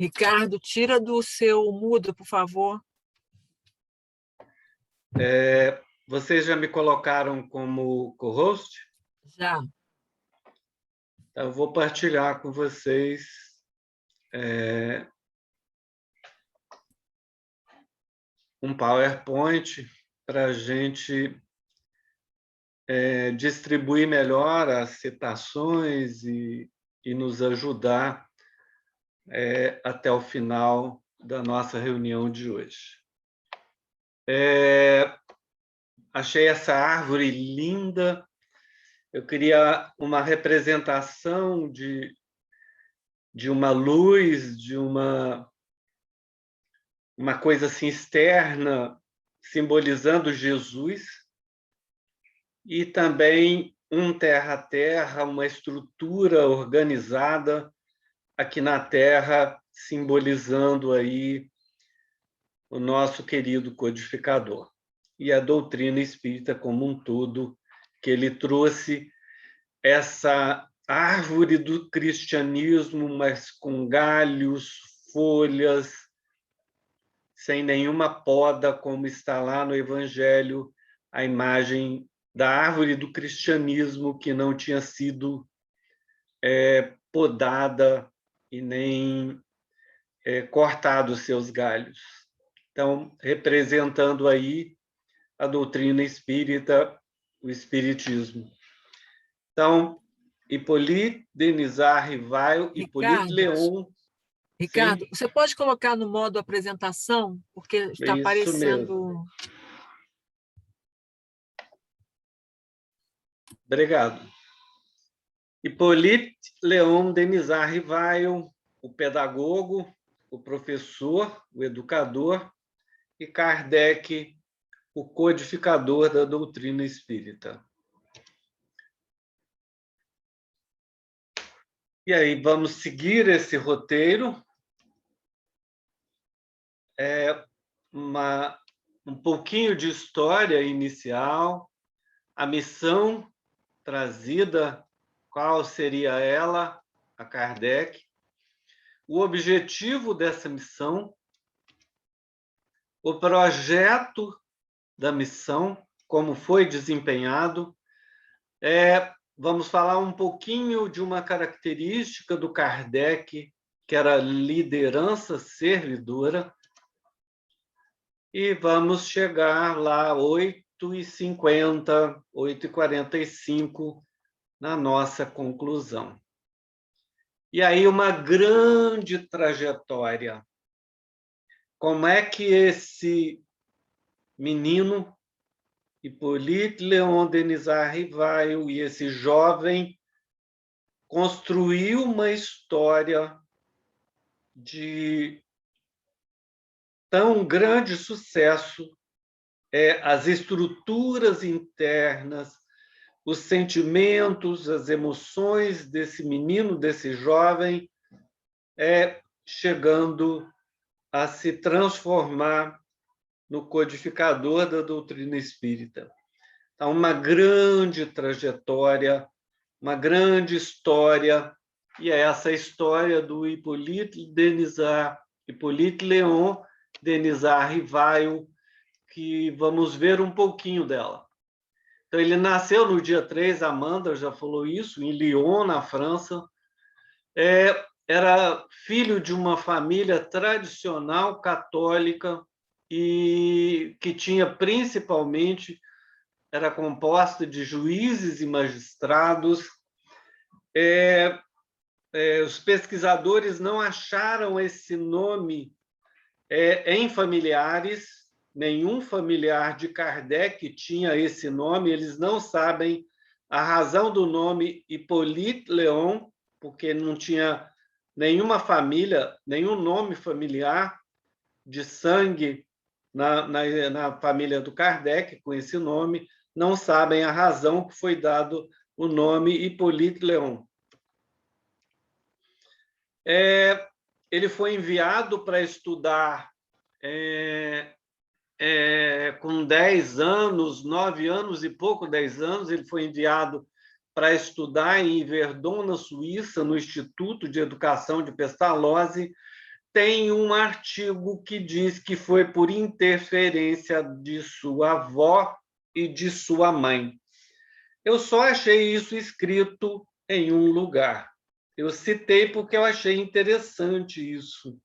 Ricardo, tira do seu mudo, por favor. Vocês já me colocaram como co-host? Já. Então, eu vou partilhar com vocês um PowerPoint para a gente distribuir melhor as citações e nos ajudar até o final da nossa reunião de hoje. Achei essa árvore linda. Eu queria uma representação de uma luz, de uma coisa assim externa, simbolizando Jesus, e também um terra a terra, uma estrutura organizada aqui na Terra, simbolizando aí o nosso querido codificador. E a doutrina espírita como um todo, que ele trouxe essa árvore do cristianismo, mas com galhos, folhas, sem nenhuma poda, como está lá no Evangelho, a imagem da árvore do cristianismo que não tinha sido podada e nem cortado os seus galhos. Então, representando aí a doutrina espírita, o espiritismo. Então, Hippolyte Denisard Rivail, Hippolyte Léon. Ricardo, você pode colocar no modo apresentação, porque está aparecendo. Mesmo. Obrigado. Hippolyte Léon Denisard Rivail, o pedagogo, o professor, o educador, e Kardec, o codificador da doutrina espírita. E aí, vamos seguir esse roteiro. Um pouquinho de história inicial, a missão trazida, qual seria ela, a Kardec, o objetivo dessa missão, o projeto da missão, como foi desempenhado. Vamos falar um pouquinho de uma característica do Kardec, que era liderança servidora, e vamos chegar lá 8h50, 8h45, na nossa conclusão. E aí, uma grande trajetória. Como é que esse menino, Hippolyte Léon Denisard Rivail, e esse jovem, construiu uma história de tão grande sucesso, as estruturas internas, os sentimentos, as emoções desse menino, desse jovem, chegando a se transformar no codificador da doutrina espírita. Então, uma grande trajetória, uma grande história, e é essa história do Hippolyte Léon Denisard Rivail, que vamos ver um pouquinho dela. Então, ele nasceu no dia 3, Amanda já falou isso, em Lyon, na França. Era filho de uma família tradicional católica e que tinha principalmente, era composta de juízes e magistrados. Os pesquisadores não acharam esse nome em familiares, nenhum familiar de Kardec tinha esse nome, eles não sabem a razão do nome Hippolyte Léon, porque não tinha nenhuma família, nenhum nome familiar de sangue na família do Kardec com esse nome, não sabem a razão que foi dado o nome Hippolyte Léon. Ele foi enviado para estudar com 10 anos, 9 anos e pouco, 10 anos, ele foi enviado para estudar em Verdun, na Suíça, no Instituto de Educação de Pestalozzi, tem um artigo que diz que foi por interferência de sua avó e de sua mãe. Eu só achei isso escrito em um lugar. Eu citei porque eu achei interessante isso,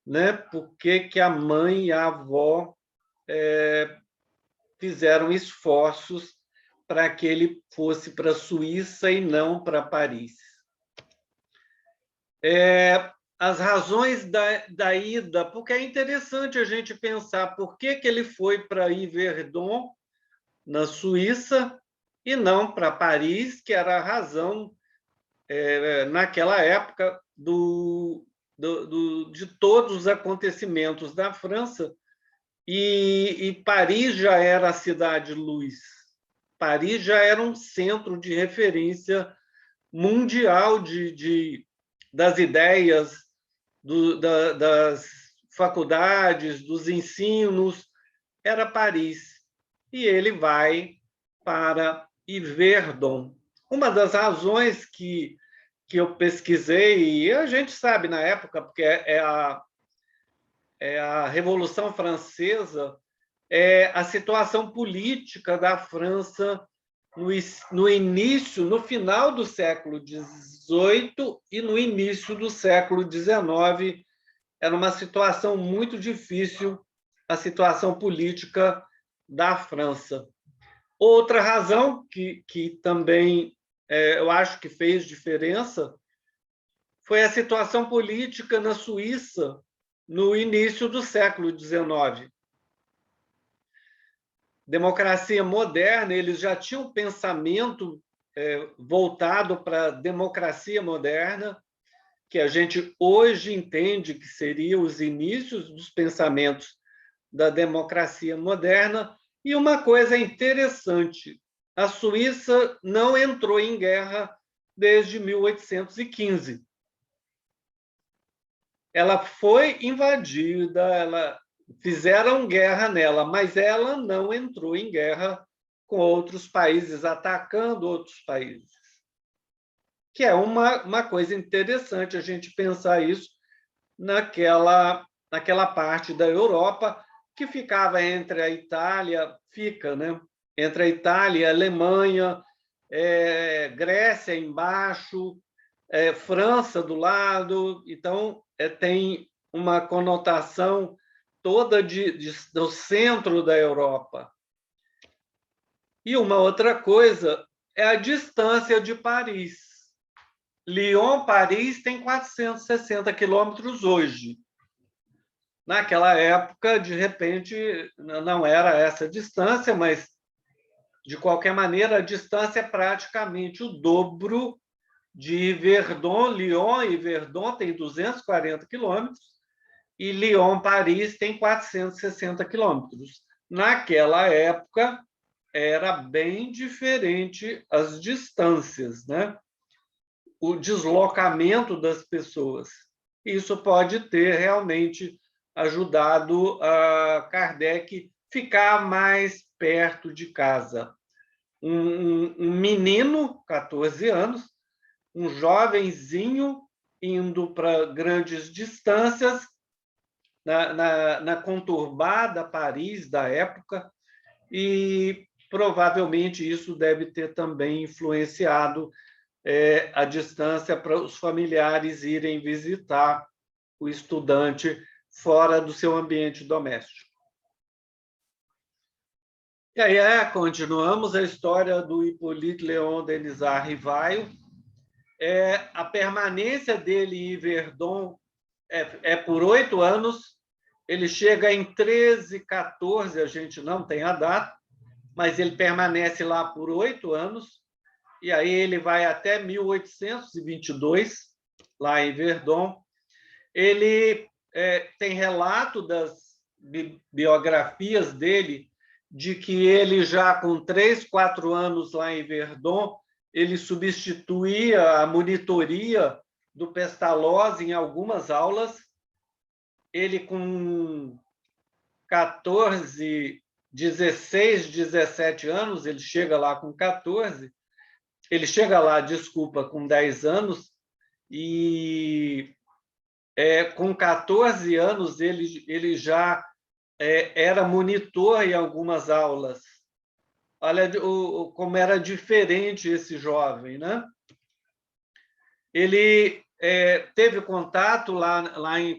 né? Porque que a mãe e a avó fizeram esforços para que ele fosse para a Suíça e não para Paris. As razões da ida, porque é interessante a gente pensar por que ele foi para Yverdon, na Suíça, e não para Paris, que era a razão, naquela época, de todos os acontecimentos da França, e Paris já era a cidade-luz. Paris já era um centro de referência mundial das ideias, das faculdades, dos ensinos, era Paris. E ele vai para Yverdon. Uma das razões que eu pesquisei, e a gente sabe na época, porque é a Revolução Francesa, é a situação política da França no início, no final do século XVIII e no início do século XIX. Era uma situação muito difícil, a situação política da França. Outra razão que também eu acho que fez diferença foi a situação política na Suíça no início do século XIX. Democracia moderna, eles já tinham um pensamento voltado para a democracia moderna, que a gente hoje entende que seriam os inícios dos pensamentos da democracia moderna. E uma coisa interessante, a Suíça não entrou em guerra desde 1815. Ela foi invadida, fizeram guerra nela, mas ela não entrou em guerra com outros países, atacando outros países. Que é uma coisa interessante a gente pensar isso naquela parte da Europa que ficava entre a Itália, né? Entre a Itália e a Alemanha, Grécia embaixo, França do lado. Então, tem uma conotação toda do centro da Europa. E uma outra coisa é a distância de Paris. Lyon-Paris tem 460 quilômetros hoje. Naquela época, de repente, não era essa distância, mas, de qualquer maneira, a distância é praticamente o dobro de Yverdon. Lyon e Yverdon tem 240 quilômetros e Lyon-Paris tem 460 quilômetros. Naquela época, era bem diferente as distâncias, né? O deslocamento das pessoas. Isso pode ter realmente ajudado a Kardec ficar mais perto de casa. Um menino, 14 anos, um jovenzinho indo para grandes distâncias, na conturbada Paris da época, e provavelmente isso deve ter também influenciado a distância para os familiares irem visitar o estudante fora do seu ambiente doméstico. E aí, continuamos a história do Hippolyte Léon Denisard Rivaio. A permanência dele em Yverdon é por 8 anos. Ele chega em 13, 14, a gente não tem a data, mas ele permanece lá por 8 anos. E aí ele vai até 1822, lá em Yverdon. Ele tem relato das biografias dele de que ele já com 3, 4 anos lá em Yverdon, ele substituía a monitoria do Pestalozzi em algumas aulas. Ele com 14, 16, 17 anos, ele chega lá com 14, ele chega lá, desculpa, com 10 anos, e Com 14 anos, ele já era monitor em algumas aulas. Olha como era diferente esse jovem, né? Ele teve contato lá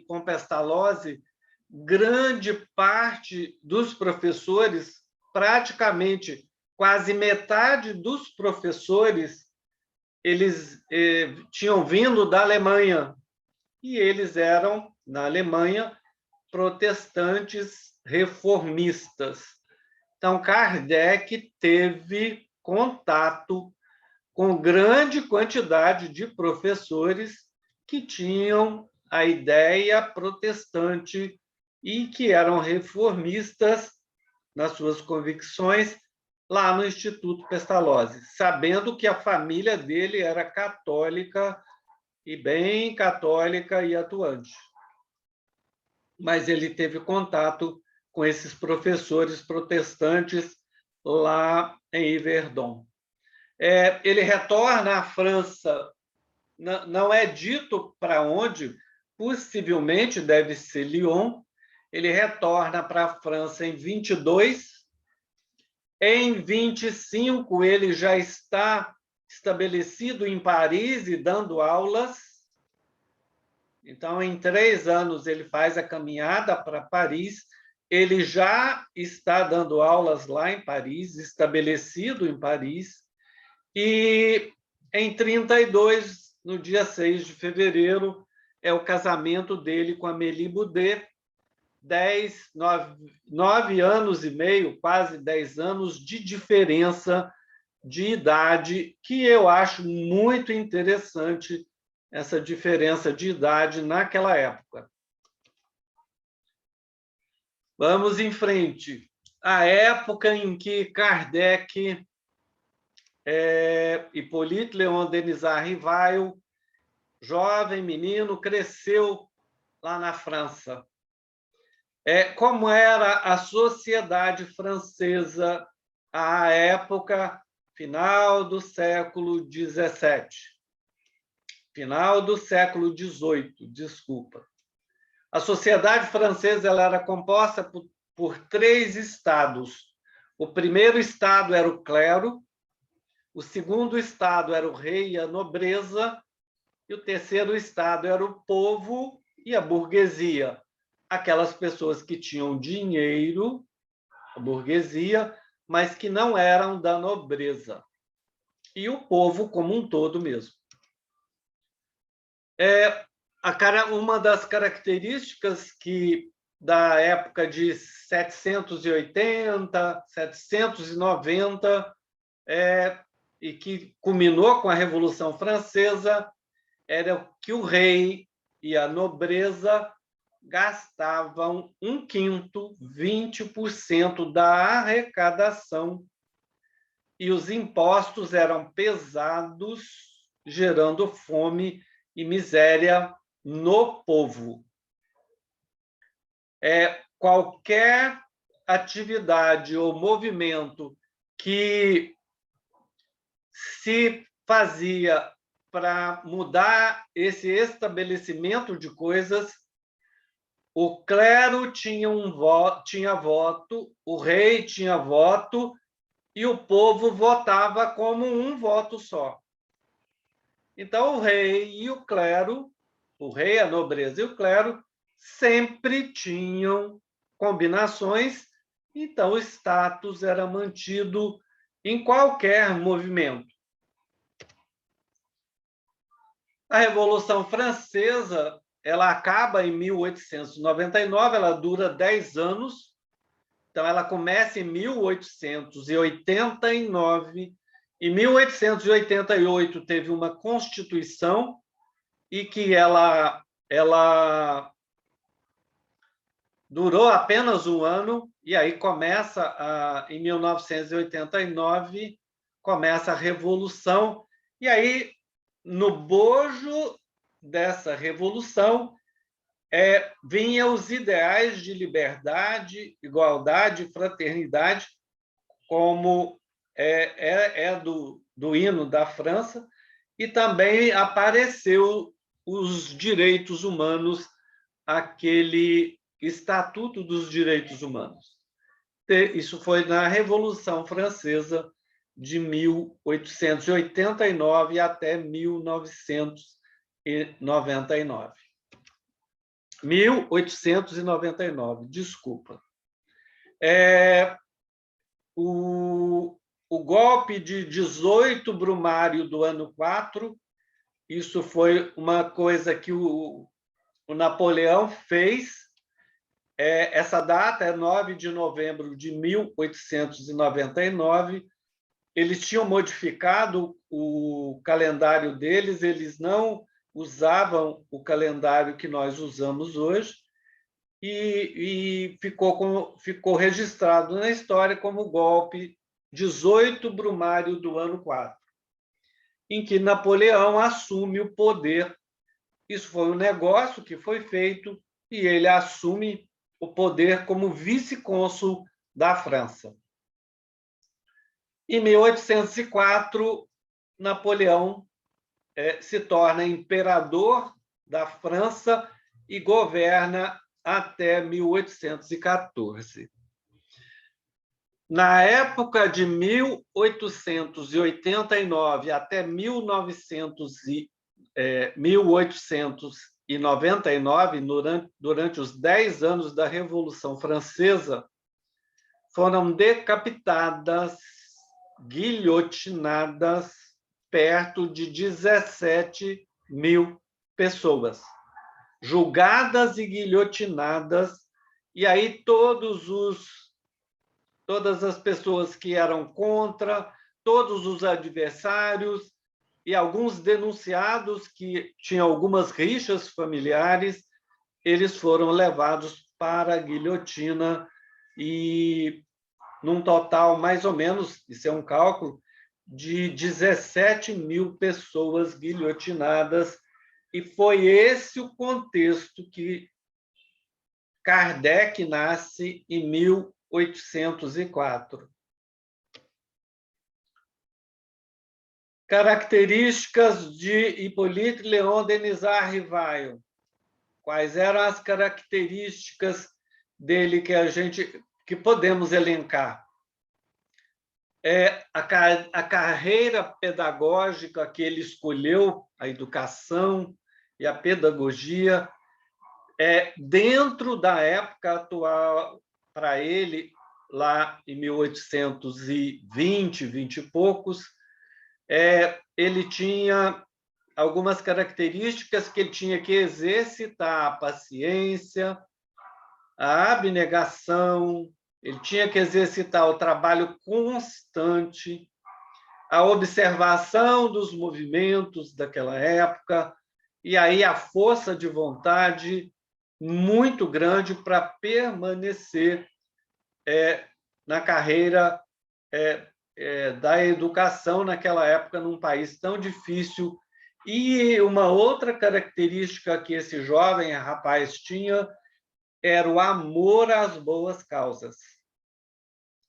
com Pestalozzi. Grande parte dos professores, praticamente quase metade dos professores, eles tinham vindo da Alemanha, e eles eram, na Alemanha, protestantes reformistas. Então, Kardec teve contato com grande quantidade de professores que tinham a ideia protestante e que eram reformistas nas suas convicções lá no Instituto Pestalozzi, sabendo que a família dele era católica e bem católica e atuante. Mas ele teve contato com esses professores protestantes lá em Yverdon. Ele retorna à França, não é dito para onde, possivelmente deve ser Lyon. Ele retorna para a França em 22. Em 25, ele já está estabelecido em Paris e dando aulas. Então, em 3 anos, ele faz a caminhada para Paris. Ele já está dando aulas lá em Paris, estabelecido em Paris. E em 32, no dia 6 de fevereiro, é o casamento dele com Amélie Boudet. 9 anos e meio, quase 10 anos de diferença de idade, que eu acho muito interessante, essa diferença de idade naquela época. Vamos em frente. A época em que Kardec, Hippolyte Léon Denisard Rivail, jovem menino, cresceu lá na França. Como era a sociedade francesa à época, final do século XVII. Final do século XVIII, desculpa. A sociedade francesa ela era composta por 3 estados. O primeiro estado era o clero, o segundo estado era o rei e a nobreza, e o terceiro estado era o povo e a burguesia. Aquelas pessoas que tinham dinheiro, a burguesia, mas que não eram da nobreza. E o povo como um todo mesmo. Uma das características da época de 780, 790, e que culminou com a Revolução Francesa, era que o rei e a nobreza gastavam 1/5, 20% da arrecadação, e os impostos eram pesados, gerando fome e miséria no povo. Qualquer atividade ou movimento que se fazia para mudar esse estabelecimento de coisas, o clero tinha voto, o rei tinha voto, e o povo votava como um voto só. Então, o rei e o clero, o rei, a nobreza e o clero, sempre tinham combinações, então o status era mantido em qualquer movimento. A Revolução Francesa ela acaba em 1899, ela dura 10 anos, então ela começa em 1889. Em 1888 teve uma Constituição e que ela durou apenas um ano, e aí em 1989 começa a Revolução, e aí no bojo dessa revolução vinham os ideais de liberdade, igualdade e fraternidade, como do hino da França, e também apareceu os direitos humanos, aquele Estatuto dos Direitos Humanos. Isso foi na Revolução Francesa de 1889 até 1999. 1899, desculpa. O golpe de 18 Brumário do ano 4, isso foi uma coisa que o Napoleão fez. Essa data é 9 de novembro de 1899. Eles tinham modificado o calendário deles, eles não usavam o calendário que nós usamos hoje, e ficou registrado na história como o golpe 18 Brumário do ano 4, em que Napoleão assume o poder. Isso foi um negócio que foi feito e ele assume o poder como vice-cônsul da França. Em 1804, Napoleão se torna imperador da França e governa até 1814. Na época de 1889 até 1899, durante os 10 anos da Revolução Francesa, foram decapitadas, guilhotinadas, perto de 17 mil pessoas, julgadas e guilhotinadas, e aí todas as pessoas que eram contra, todos os adversários e alguns denunciados que tinham algumas rixas familiares, eles foram levados para a guilhotina, e num total, mais ou menos, isso é um cálculo, de 17 mil pessoas guilhotinadas, e foi esse o contexto que Kardec nasce em 1804. Características de Hippolyte Léon Denisard Rivail. Quais eram as características dele que podemos elencar? A carreira pedagógica que ele escolheu, a educação e a pedagogia, dentro da época atual, para ele, lá em 1820, 20 e poucos, ele tinha algumas características que ele tinha que exercitar: a paciência, a abnegação, ele tinha que exercitar o trabalho constante, a observação dos movimentos daquela época, e aí a força de vontade muito grande para permanecer na carreira da educação naquela época, num país tão difícil. E uma outra característica que esse jovem rapaz tinha era o amor às boas causas.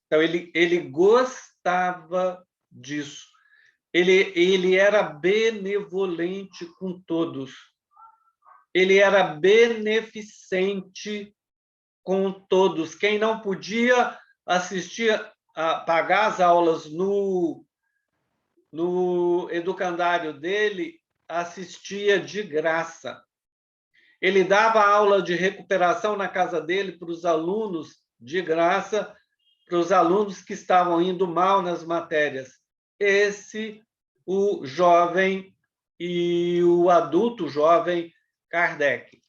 Então, ele gostava disso. Ele era benevolente com todos. Ele era beneficente com todos. Quem não podia pagar as aulas no educandário dele, assistia de graça. Ele dava aula de recuperação na casa dele para os alunos, de graça, para os alunos que estavam indo mal nas matérias. O jovem e o adulto jovem Kardec.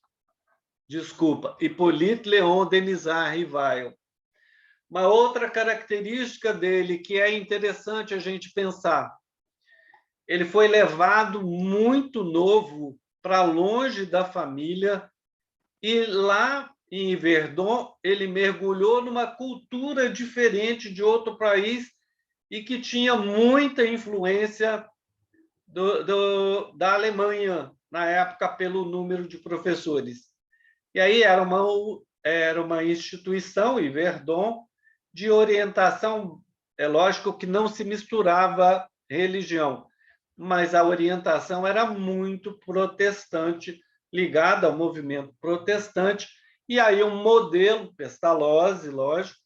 Desculpa, Hippolyte Léon Denisard Rivail. Uma outra característica dele que é interessante a gente pensar: ele foi levado muito novo para longe da família, e lá em Verdun ele mergulhou numa cultura diferente de outro país e que tinha muita influência da Alemanha na época, pelo número de professores. E aí era uma instituição, em Verdun, de orientação, lógico que não se misturava religião, mas a orientação era muito protestante, ligada ao movimento protestante, e aí um modelo, Pestalozzi, lógico,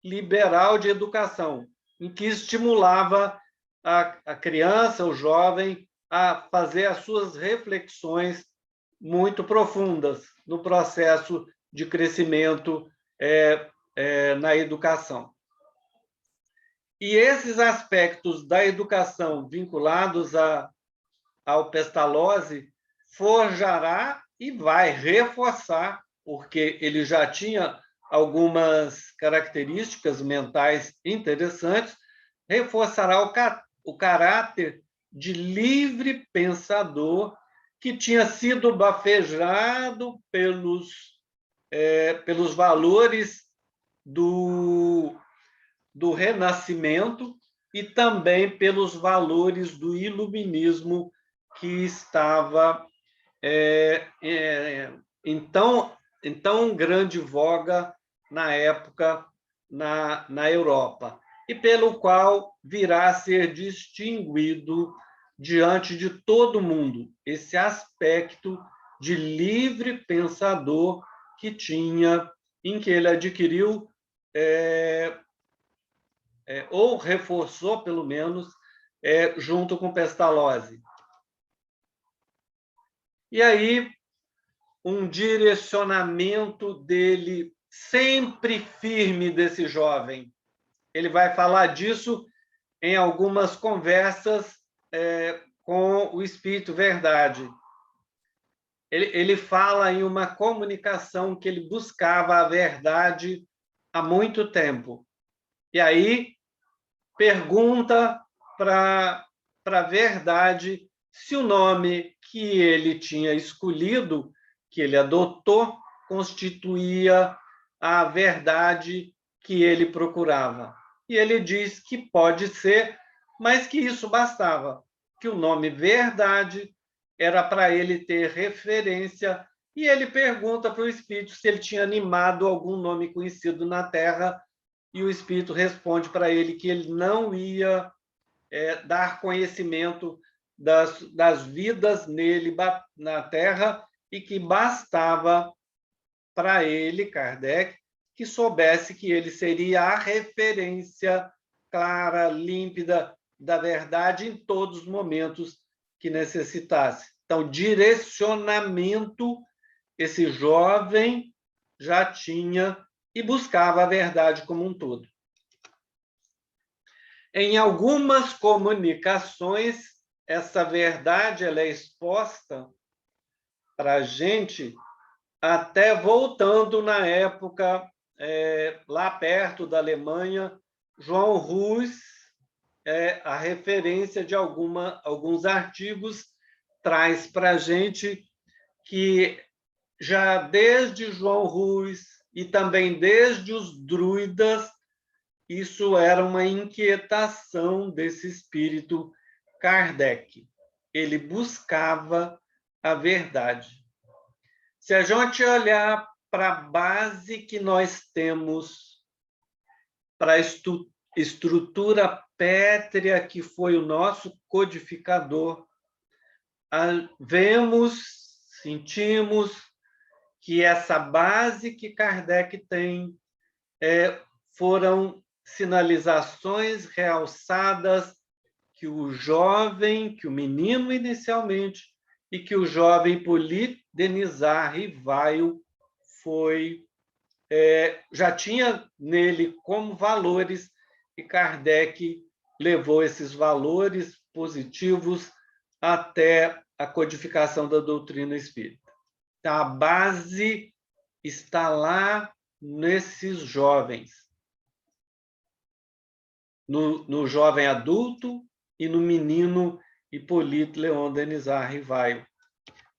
liberal de educação, em que estimulava a criança, o jovem, a fazer as suas reflexões muito profundas no processo de crescimento na educação. E esses aspectos da educação vinculados ao Pestalozzi forjará e vai reforçar, porque ele já tinha algumas características mentais interessantes, reforçará o caráter de livre pensador que tinha sido bafejado pelos valores do Renascimento e também pelos valores do Iluminismo que estava então grande voga na época na Europa, e pelo qual virá a ser distinguido diante de todo mundo esse aspecto de livre pensador que tinha, em que ele adquiriu ou reforçou, pelo menos, junto com Pestalozzi. E aí, um direcionamento dele sempre firme desse jovem. Ele vai falar disso em algumas conversas com o Espírito Verdade. Ele fala em uma comunicação que ele buscava a verdade há muito tempo. E aí pergunta para a verdade se o nome que ele tinha escolhido, que ele adotou, constituía a verdade que ele procurava. E ele diz que pode ser, mas que isso bastava, que o nome verdade era para ele ter referência, e ele pergunta para o Espírito se ele tinha animado algum nome conhecido na Terra, e o Espírito responde para ele que ele não ia dar conhecimento das vidas nele na Terra, e que bastava para ele, Kardec, que soubesse que ele seria a referência clara, límpida da verdade em todos os momentos que necessitasse. Então, direcionamento, esse jovem já tinha e buscava a verdade como um todo. Em algumas comunicações, essa verdade ela é exposta para a gente até voltando na época, lá perto da Alemanha, João Rus, a referência de alguns artigos, traz para a gente que já desde João Rus e também desde os druidas, isso era uma inquietação desse espírito Kardec. Ele buscava a verdade. Se a gente olhar para a base que nós temos, para a estrutura pétrea que foi o nosso codificador, vemos, sentimos que essa base que Kardec tem foram sinalizações realçadas que o jovem, que o menino inicialmente, e que o jovem Hippolyte Denisard Rivail já tinha nele como valores, e Kardec levou esses valores positivos até a codificação da doutrina espírita. Então, a base está lá nesses jovens, no jovem adulto e no menino Hippolyte Léon Denisard Rivail.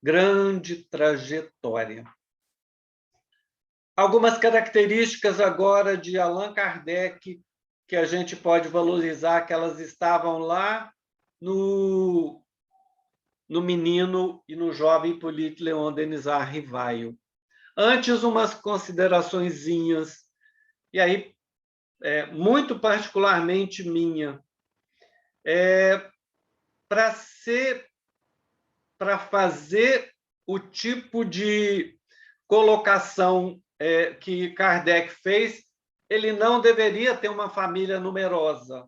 Grande trajetória. Algumas características agora de Allan Kardec que a gente pode valorizar, que elas estavam lá no menino e no jovem Hippolyte Léon Denisard Rivail. Antes, umas consideraçõezinhas, e aí, muito particularmente minha. para fazer o tipo de colocação que Kardec fez, ele não deveria ter uma família numerosa.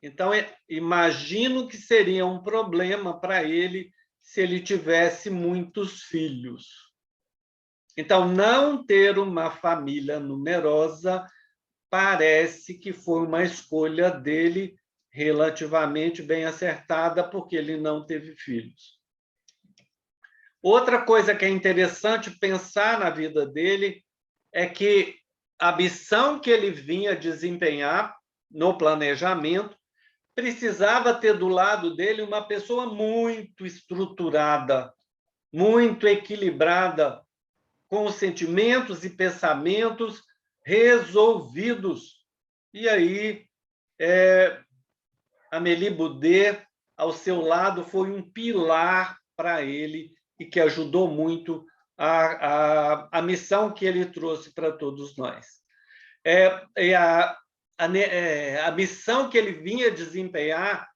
Então, imagino que seria um problema para ele se ele tivesse muitos filhos. Então, não ter uma família numerosa parece que foi uma escolha dele relativamente bem acertada, porque ele não teve filhos. Outra coisa que é interessante pensar na vida dele é que a missão que ele vinha desempenhar no planejamento precisava ter do lado dele uma pessoa muito estruturada, muito equilibrada, com os sentimentos e pensamentos resolvidos. E aí, Amélie Boudet, ao seu lado, foi um pilar para ele e que ajudou muito a missão que ele trouxe para todos nós. A missão que ele vinha desempenhar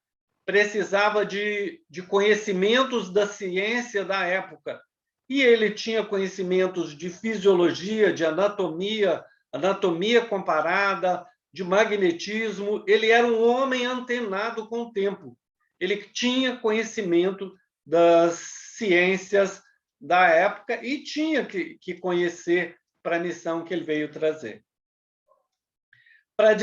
precisava de conhecimentos da ciência da época. E ele tinha conhecimentos de fisiologia, de anatomia, anatomia comparada, de magnetismo. Ele era um homem antenado com o tempo. Ele tinha conhecimento das ciências da época e tinha que conhecer para a missão que ele veio trazer. Para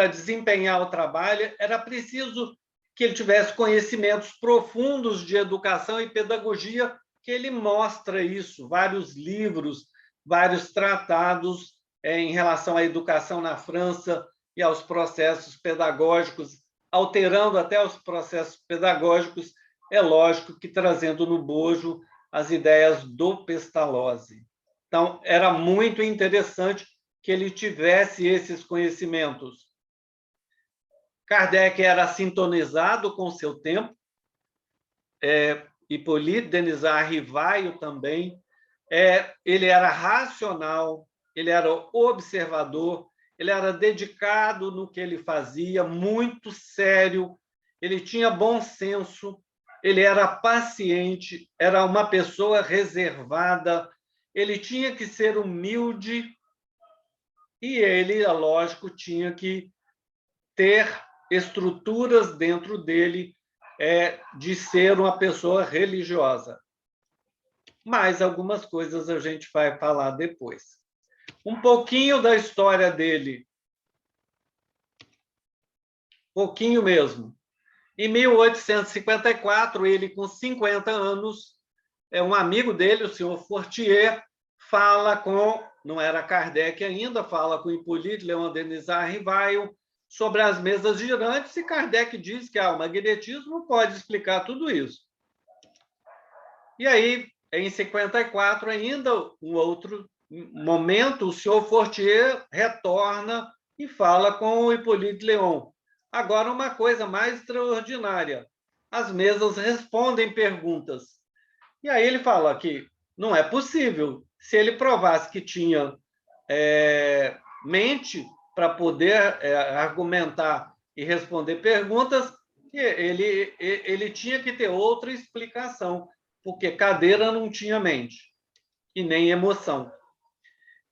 desempenhar o trabalho, era preciso que ele tivesse conhecimentos profundos de educação e pedagogia, que ele mostra isso, vários livros, vários tratados em relação à educação na França e aos processos pedagógicos, alterando até os processos pedagógicos, é lógico que trazendo no bojo as ideias do Pestalozzi. Então, era muito interessante que ele tivesse esses conhecimentos. Kardec era sintonizado com seu tempo, Hippolyte Denisard Rivaio também, ele era racional, ele era observador, ele era dedicado no que ele fazia, muito sério, ele tinha bom senso, ele era paciente, era uma pessoa reservada, ele tinha que ser humilde e ele, é lógico, tinha que ter estruturas dentro dele de ser uma pessoa religiosa. Mas algumas coisas a gente vai falar depois. Um pouquinho da história dele. Pouquinho mesmo. Em 1854, ele, com 50 anos, um amigo dele, o senhor Fortier, fala com, não era Kardec ainda, fala com Hippolyte Léon Denisard Rivaio sobre as mesas girantes, e Kardec diz que o magnetismo pode explicar tudo isso. E aí, em 54, ainda um outro momento, o senhor Fortier retorna e fala com o Hippolyte Léon. Agora, uma coisa mais extraordinária, as mesas respondem perguntas. E aí ele fala que não é possível. Se ele provasse que tinha mente para poder argumentar e responder perguntas, ele tinha que ter outra explicação, porque cadeira não tinha mente e nem emoção.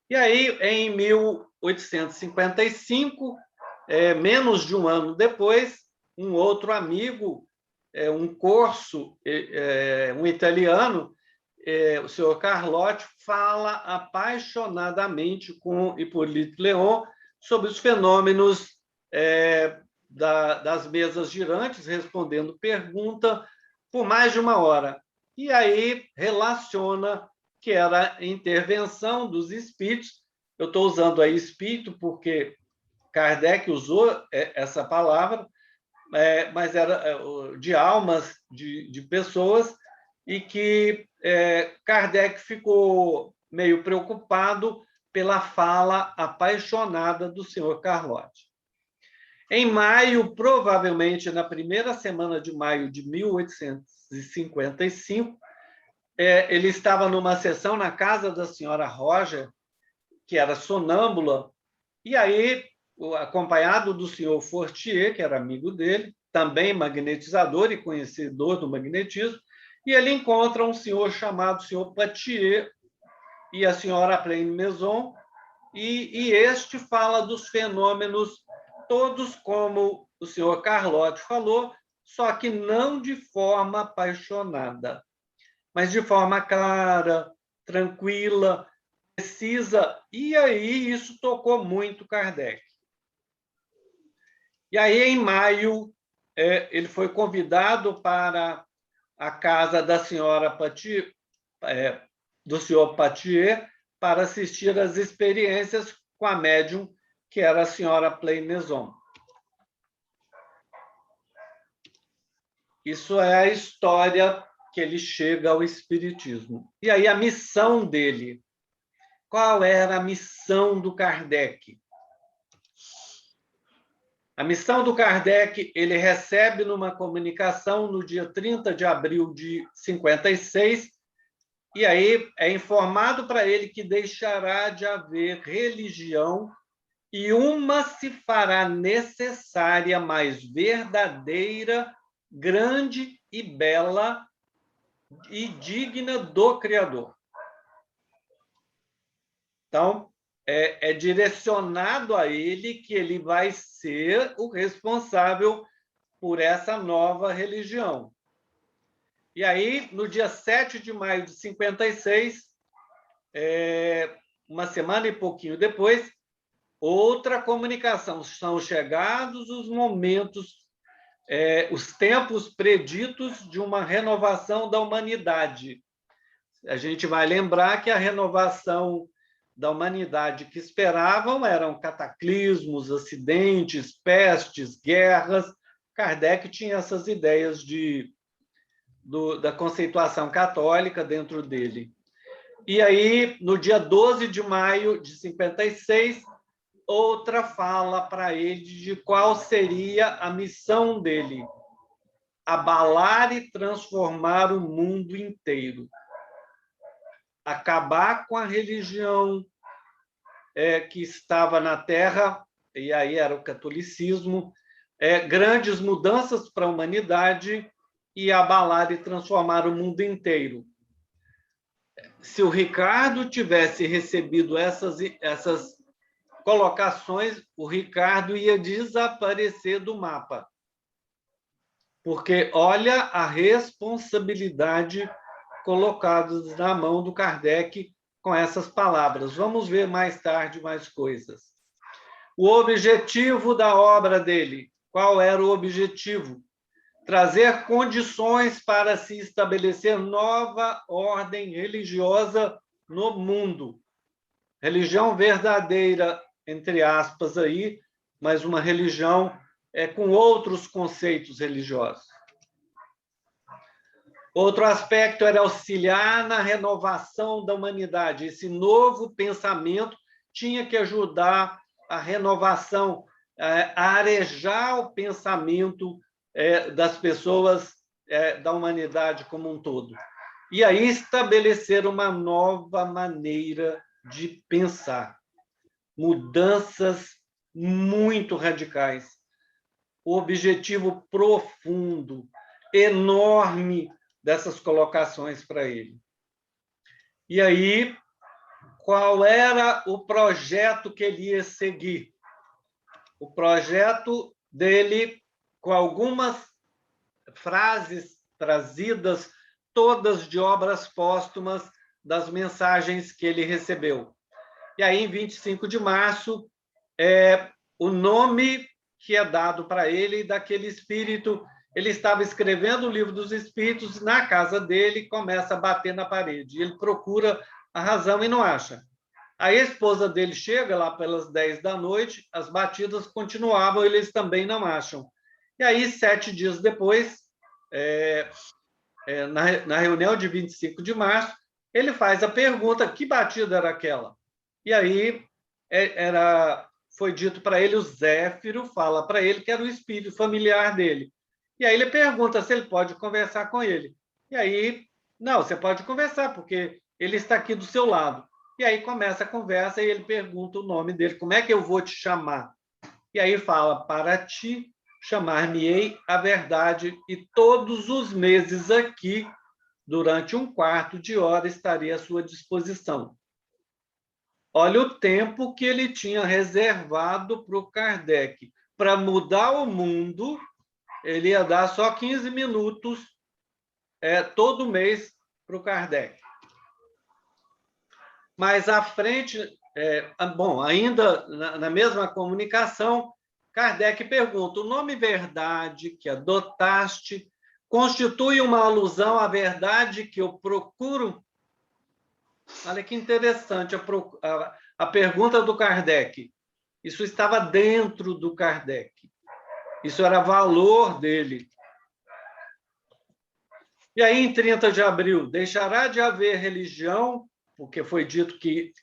E aí, em 1855, menos de um ano depois, um outro amigo, um corso, um italiano, o senhor Carlotti, fala apaixonadamente com Hippolyte Léon sobre os fenômenos das mesas girantes, respondendo pergunta por mais de uma hora. E aí relaciona que era a intervenção dos espíritos. Eu estou usando aí espírito porque Kardec usou essa palavra, mas era de almas de pessoas, e que Kardec ficou meio preocupado pela fala apaixonada do senhor Carlotti. Em maio, provavelmente na primeira semana de maio de 1855, ele estava numa sessão na casa da senhora Roger, que era sonâmbula, e aí, acompanhado do senhor Fortier, que era amigo dele também magnetizador e conhecedor do magnetismo, e ele encontra um senhor chamado senhor Patier e a senhora Plaine Maison, e este fala dos fenômenos todos como o senhor Carlotti falou, só que não de forma apaixonada, mas de forma clara, tranquila, precisa. E aí isso tocou muito Kardec. E aí, em maio, ele foi convidado para a casa da senhora Patier, do senhor Patier, para assistir às experiências com a médium, que era a senhora Plaine Maison. Isso é a história que ele chega ao Espiritismo. E aí, a missão dele. Qual era a missão do Kardec? A missão do Kardec, ele recebe numa comunicação no dia 30 de abril de 56, e aí é informado para ele que deixará de haver religião e uma se fará necessária, mais verdadeira, grande e bela e digna do Criador. Então, é direcionado a ele que ele vai ser o responsável por essa nova religião. E aí, no dia 7 de maio de 56, uma semana e pouquinho depois, outra comunicação. São chegados os momentos, os tempos preditos de uma renovação da humanidade. A gente vai lembrar que a renovação da humanidade que esperavam eram cataclismos, acidentes, pestes, guerras. Kardec tinha essas ideias da conceituação católica dentro dele. E aí, no dia 12 de maio de 56, outra fala para ele de qual seria a missão dele: abalar e transformar o mundo inteiro. Acabar com a religião que estava na Terra, e aí era o catolicismo, grandes mudanças para a humanidade e abalar e transformar o mundo inteiro. Se o Ricardo tivesse recebido essas colocações, o Ricardo ia desaparecer do mapa. Porque olha a responsabilidade colocados na mão do Kardec com essas palavras. Vamos ver mais tarde mais coisas. O objetivo da obra dele. Qual era o objetivo? Trazer condições para se estabelecer nova ordem religiosa no mundo. Religião verdadeira, entre aspas, aí, mas uma religião com outros conceitos religiosos. Outro aspecto era auxiliar na renovação da humanidade. Esse novo pensamento tinha que ajudar a renovação, a arejar o pensamento das pessoas, da humanidade como um todo. E aí estabelecer uma nova maneira de pensar. Mudanças muito radicais. O objetivo profundo, enorme, dessas colocações para ele. E aí, qual era o projeto que ele ia seguir? O projeto dele, com algumas frases trazidas, todas de obras póstumas, das mensagens que ele recebeu. E aí, em 25 de março, o nome que é dado para ele daquele espírito. Ele estava escrevendo o Livro dos Espíritos na casa dele e começa a bater na parede. Ele procura a razão e não acha. Aí a esposa dele chega lá pelas 10 da noite, as batidas continuavam, eles também não acham. E aí, 7 dias depois, na reunião de 25 de março, ele faz a pergunta: que batida era aquela? E aí foi dito para ele, o Zéfiro fala para ele que era o espírito familiar dele. E aí ele pergunta se ele pode conversar com ele. E aí, não, você pode conversar, porque ele está aqui do seu lado. E aí começa a conversa e ele pergunta o nome dele, como é que eu vou te chamar? E aí fala, para ti chamar-me-ei a verdade, e todos os meses aqui, durante um quarto de hora, estarei à sua disposição. Olha o tempo que ele tinha reservado para o Kardec. Para mudar o mundo, ele ia dar só 15 minutos todo mês para o Kardec. Mais à frente, bom, ainda na mesma comunicação, Kardec pergunta: o nome verdade que adotaste constitui uma alusão à verdade que eu procuro? Olha que interessante a pergunta do Kardec. Isso estava dentro do Kardec. Isso era valor dele. E aí, em 30 de abril, deixará de haver religião, porque foi dito que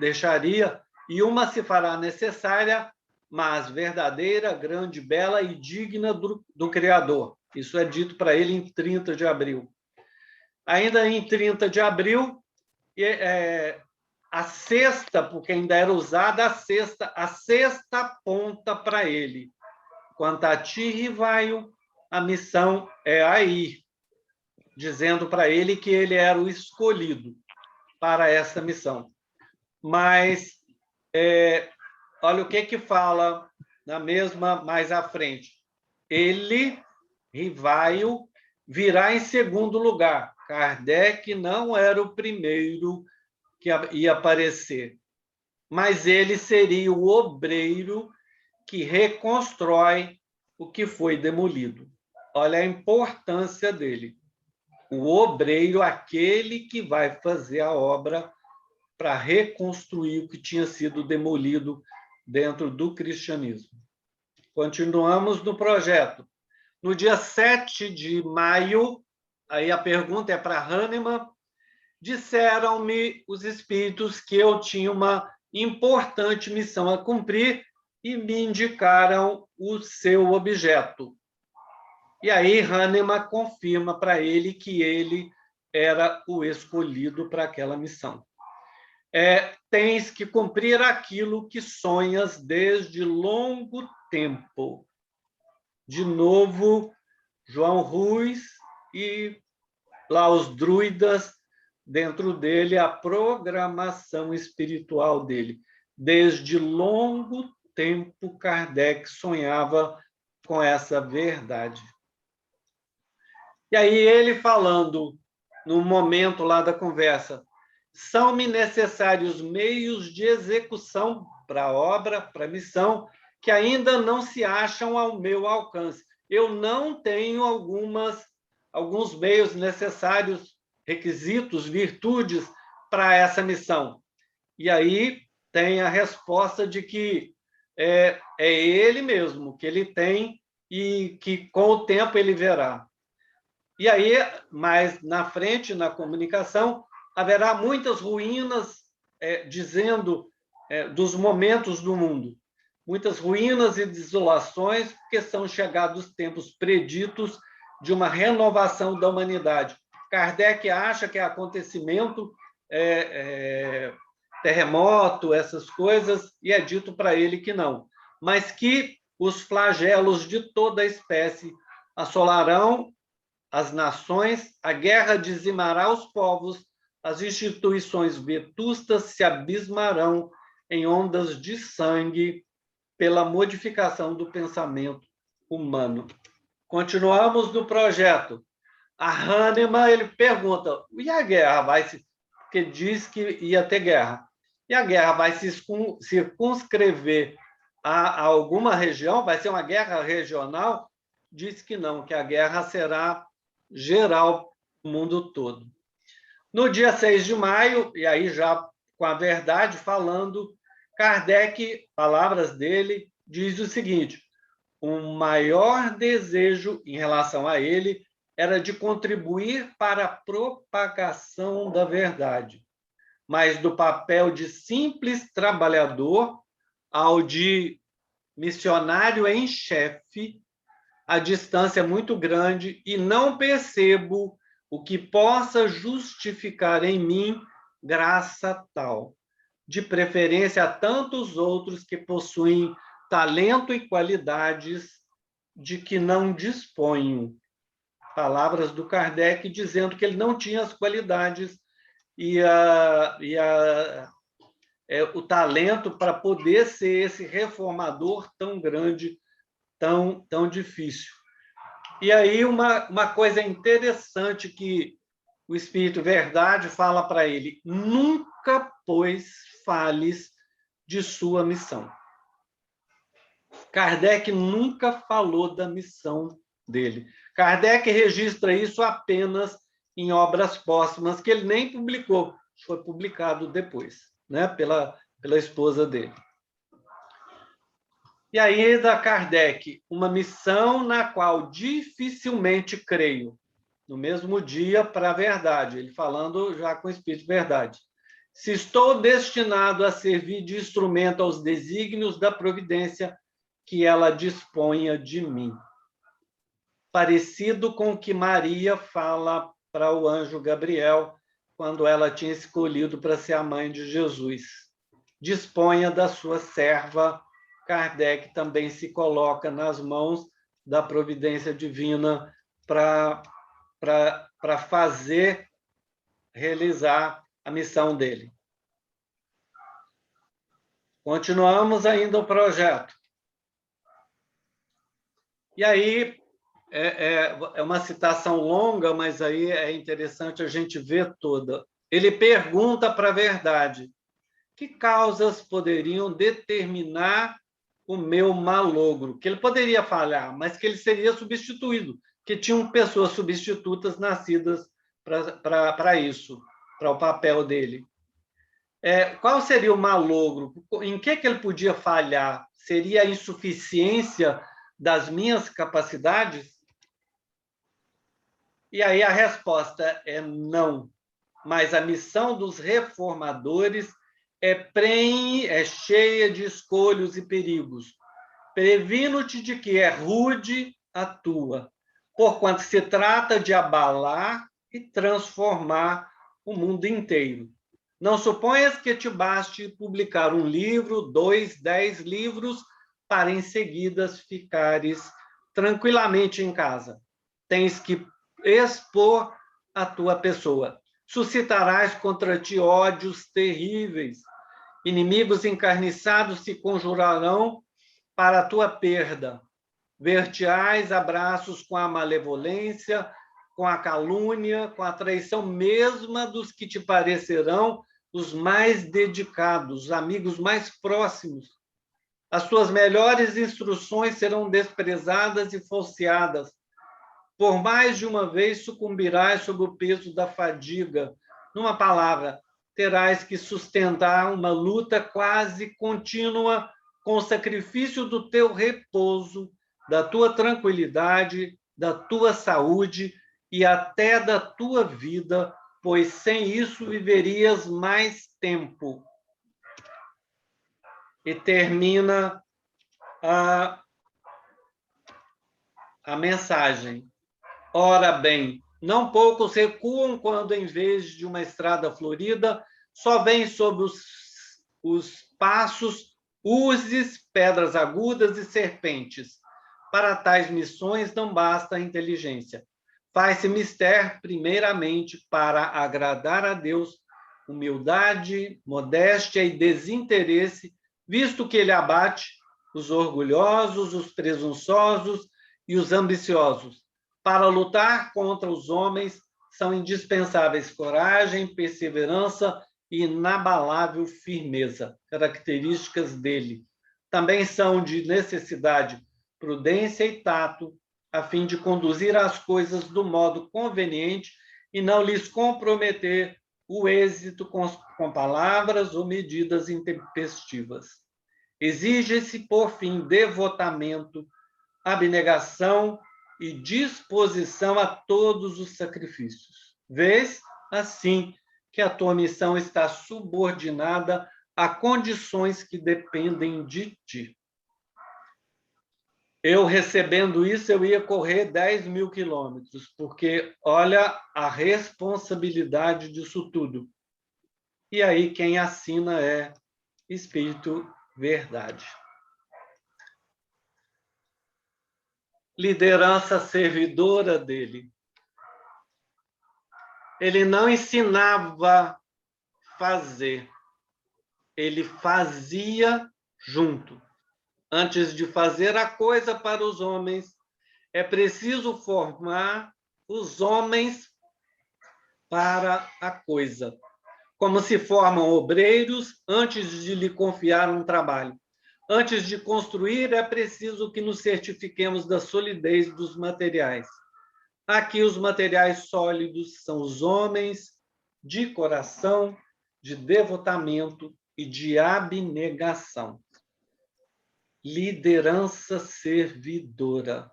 deixaria, e uma se fará necessária, mas verdadeira, grande, bela e digna do Criador. Isso é dito para ele em 30 de abril. Ainda em 30 de abril, a sexta, porque ainda era usada a sexta ponta para ele. Quanto a ti, Rivaio, a missão é a ir, dizendo para ele que ele era o escolhido para essa missão. Mas, olha o que fala na mesma, mais à frente. Ele, Rivaio, virá em segundo lugar. Kardec não era o primeiro que ia aparecer, mas ele seria o obreiro que reconstrói o que foi demolido. Olha a importância dele. O obreiro, aquele que vai fazer a obra para reconstruir o que tinha sido demolido dentro do cristianismo. Continuamos no projeto. No dia 7 de maio, aí a pergunta é para Hahnemann, disseram-me os espíritos que eu tinha uma importante missão a cumprir e me indicaram o seu objeto. E aí Hahnemann confirma para ele que ele era o escolhido para aquela missão. Tens que cumprir aquilo que sonhas desde longo tempo. De novo, João Ruiz e lá os druidas, dentro dele, a programação espiritual dele. Desde longo tempo, Kardec sonhava com essa verdade. E aí ele falando, no momento lá da conversa, são-me necessários meios de execução para a obra, para a missão, que ainda não se acham ao meu alcance. Eu não tenho alguns meios necessários, requisitos, virtudes para essa missão. E aí tem a resposta de que é ele mesmo, que ele tem e que com o tempo ele verá. E aí, mais na frente, na comunicação, haverá muitas ruínas, dizendo dos momentos do mundo. Muitas ruínas e desolações, porque são chegados os tempos preditos de uma renovação da humanidade. Kardec acha que é acontecimento, terremoto, essas coisas, e é dito para ele que não. Mas que os flagelos de toda a espécie assolarão as nações, a guerra dizimará os povos, as instituições vetustas se abismarão em ondas de sangue pela modificação do pensamento humano. Continuamos no projeto. A Hahnemann, ele pergunta, e a guerra vai se... Porque diz que ia ter guerra. E a guerra vai se circunscrever a alguma região? Vai ser uma guerra regional? Diz que não, que a guerra será geral no mundo todo. No dia 6 de maio, e aí já com a verdade falando, Kardec, palavras dele, diz o seguinte: o maior desejo em relação a ele era de contribuir para a propagação da verdade, mas do papel de simples trabalhador ao de missionário em chefe, a distância é muito grande e não percebo o que possa justificar em mim graça tal, de preferência a tantos outros que possuem talento e qualidades de que não disponho. Palavras do Kardec dizendo que ele não tinha as qualidades e o talento para poder ser esse reformador tão grande, tão difícil. E aí uma coisa interessante que o Espírito Verdade fala para ele: nunca, pois, fales de sua missão. Kardec nunca falou da missão dele. Kardec registra isso apenas em obras póstumas, que ele nem publicou, foi publicado depois, né, pela esposa dele. E aí, da Kardec, uma missão na qual dificilmente creio. No mesmo dia, para a verdade, ele falando já com o Espírito de Verdade. Se estou destinado a servir de instrumento aos desígnios da providência, que ela disponha de mim. Parecido com o que Maria fala para o anjo Gabriel, quando ela tinha escolhido para ser a mãe de Jesus. Disponha da sua serva. Kardec também se coloca nas mãos da providência divina para realizar a missão dele. Continuamos ainda o projeto. E aí, é uma citação longa, mas aí é interessante a gente ver toda. Ele pergunta para a verdade: que causas poderiam determinar o meu malogro? Que ele poderia falhar, mas que ele seria substituído, que tinham pessoas substitutas nascidas para isso, para o papel dele. Qual seria o malogro? Em que ele podia falhar? Seria a insuficiência das minhas capacidades? E aí a resposta é não. Mas a missão dos reformadores é cheia de escolhos e perigos. Previno-te de que é rude a tua, porquanto se trata de abalar e transformar o mundo inteiro. Não suponhas que te baste publicar um livro, 2, 10 livros, para em seguida ficares tranquilamente em casa. Tens que expor a tua pessoa. Suscitarás contra ti ódios terríveis. Inimigos encarniçados se conjurarão para a tua perda. Ver-te-ás abraços com a malevolência, com a calúnia, com a traição mesma dos que te parecerão os mais dedicados, os amigos mais próximos. As tuas melhores instruções serão desprezadas e falseadas. Por mais de uma vez sucumbirás sob o peso da fadiga. Numa palavra, terás que sustentar uma luta quase contínua com o sacrifício do teu repouso, da tua tranquilidade, da tua saúde e até da tua vida, pois sem isso viverias mais tempo. E termina a mensagem. Ora bem, não poucos recuam quando, em vez de uma estrada florida, só vêm sob os passos urzes, pedras agudas e serpentes. Para tais missões não basta a inteligência. Faz-se mister, primeiramente, para agradar a Deus, humildade, modéstia e desinteresse, visto que ele abate os orgulhosos, os presunçosos e os ambiciosos. Para lutar contra os homens são indispensáveis coragem, perseverança e inabalável firmeza, características dele. Também são de necessidade prudência e tato, a fim de conduzir as coisas do modo conveniente e não lhes comprometer o êxito com palavras ou medidas intempestivas. Exige-se, por fim, devotamento, abnegação e disposição a todos os sacrifícios. Vês, assim, que a tua missão está subordinada a condições que dependem de ti. Eu, recebendo isso, eu ia correr 10.000 quilômetros, porque olha a responsabilidade disso tudo. E aí quem assina é Espírito Verdade. liderança servidora dele. Ele não ensinava a fazer, ele fazia junto. Antes de fazer a coisa para os homens, é preciso formar os homens para a coisa. Como se formam obreiros antes de lhe confiar um trabalho. Antes de construir, é preciso que nos certifiquemos da solidez dos materiais. Aqui, os materiais sólidos são os homens de coração, de devotamento e de abnegação. Liderança servidora.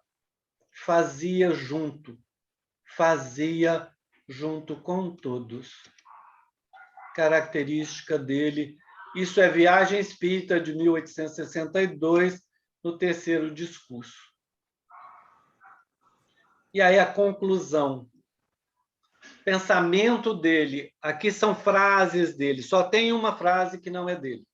Fazia junto com todos. Característica dele. Isso é Viagem Espírita, de 1862, no terceiro discurso. E aí a conclusão. Pensamento dele. Aqui são frases dele. Só tem uma frase que não é dele.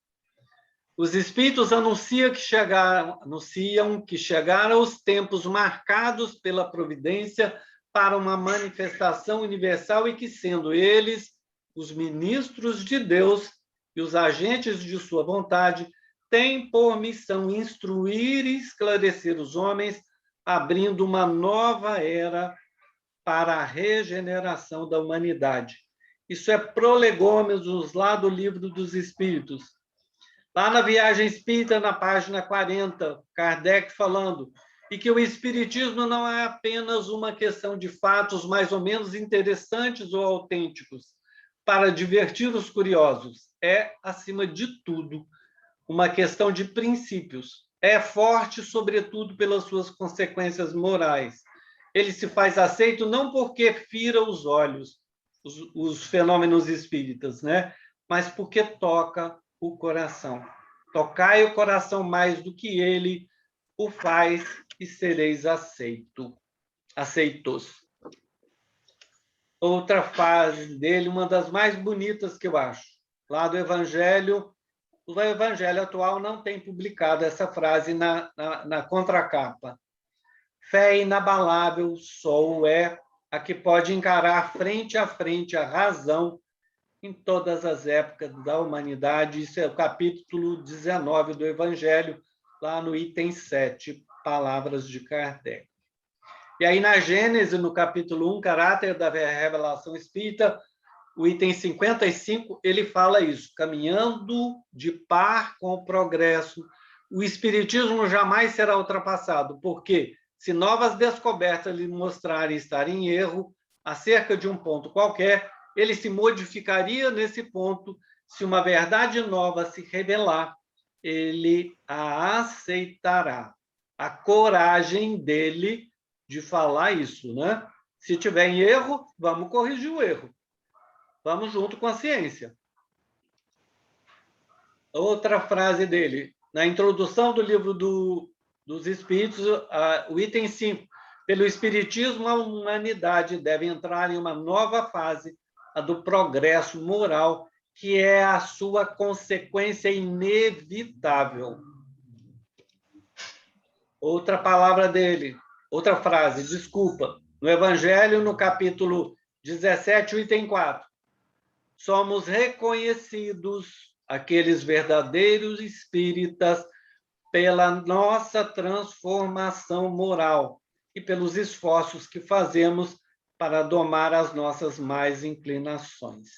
Os Espíritos anunciam que chegaram os tempos marcados pela providência para uma manifestação universal e que, sendo eles os ministros de Deus e os agentes de sua vontade, têm por missão instruir e esclarecer os homens, abrindo uma nova era para a regeneração da humanidade. Isso é Prolegômenos, lá do Livro dos Espíritos. Lá na Viagem Espírita, na página 40, Kardec falando, e que o Espiritismo não é apenas uma questão de fatos mais ou menos interessantes ou autênticos, para divertir os curiosos. É, acima de tudo, uma questão de princípios. É forte, sobretudo, pelas suas consequências morais. Ele se faz aceito não porque fira os olhos, os fenômenos espíritas, né? Mas porque toca o coração. Tocai o coração mais do que ele o faz e sereis aceitos. Outra fase dele, uma das mais bonitas que eu acho, lá do Evangelho. O Evangelho atual não tem publicado essa frase na contracapa. Fé inabalável só é a que pode encarar frente a frente a razão em todas as épocas da humanidade. Isso é o capítulo 19 do Evangelho, lá no item 7, Palavras de Kardec. E aí, na Gênese, no capítulo 1, Caráter da Revelação Espírita, o item 55, ele fala isso, caminhando de par com o progresso, o Espiritismo jamais será ultrapassado, porque se novas descobertas lhe mostrarem estar em erro acerca de um ponto qualquer, ele se modificaria nesse ponto. Se uma verdade nova se revelar, ele a aceitará. A coragem dele de falar isso, né? Se tiver em erro, vamos corrigir o erro. Vamos junto com a ciência. Outra frase dele, na introdução do livro dos Espíritos, o item 5. Pelo Espiritismo, a humanidade deve entrar em uma nova fase, a do progresso moral, que é a sua consequência inevitável. Outra palavra dele, outra frase, desculpa. No Evangelho, no capítulo 17, item 4. Somos reconhecidos, aqueles verdadeiros espíritas, pela nossa transformação moral e pelos esforços que fazemos para domar as nossas más inclinações.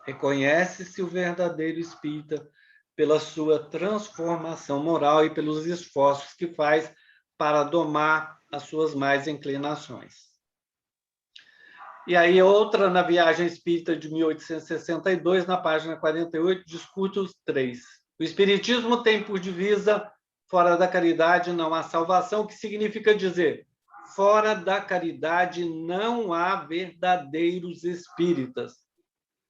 Reconhece-se o verdadeiro espírita pela sua transformação moral e pelos esforços que faz para domar as suas más inclinações. E aí, outra na Viagem Espírita de 1862, na página 48, discute os 3. O Espiritismo tem por divisa, fora da caridade não há salvação, o que significa dizer, fora da caridade não há verdadeiros espíritas.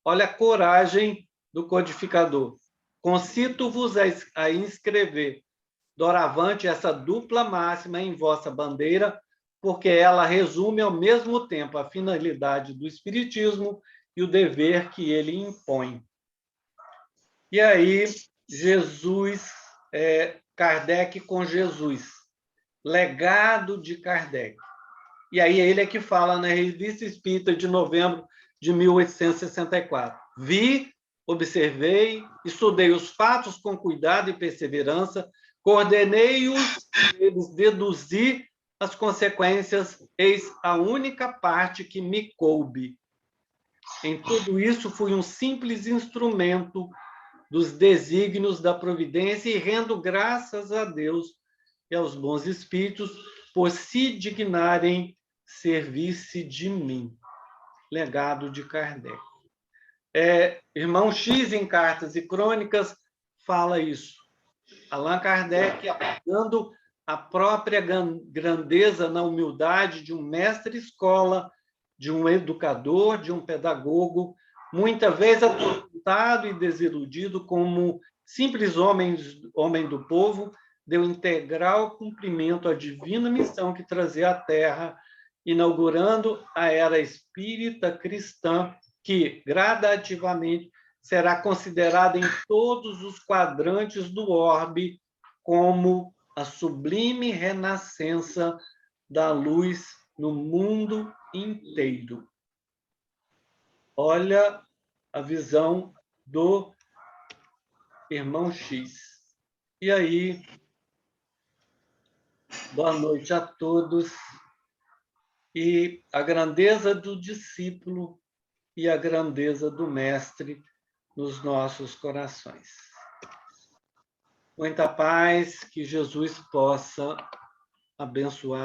Olha a coragem do codificador. Concito-vos a inscrever, doravante, essa dupla máxima em vossa bandeira, porque ela resume ao mesmo tempo a finalidade do Espiritismo e o dever que ele impõe. E aí, Kardec com Jesus. Legado de Kardec. E aí ele é que fala na Revista Espírita de novembro de 1864. Vi, observei, estudei os fatos com cuidado e perseverança, coordenei-os, eles deduzi as consequências, eis a única parte que me coube. Em tudo isso, fui um simples instrumento dos desígnios da providência e rendo graças a Deus e aos bons espíritos por se dignarem servir-se de mim. Legado de Kardec. Irmão X, em Cartas e Crônicas, fala isso. Allan Kardec, apagando a própria grandeza na humildade de um mestre-escola, de um educador, de um pedagogo, muitas vezes atormentado e desiludido como simples homem do povo, deu integral cumprimento à divina missão que trazia à Terra, inaugurando a era espírita cristã, que gradativamente será considerada em todos os quadrantes do orbe como a sublime renascença da luz no mundo inteiro. Olha a visão do irmão X. E aí, boa noite a todos. E a grandeza do discípulo e a grandeza do mestre nos nossos corações. Muita paz, que Jesus possa abençoar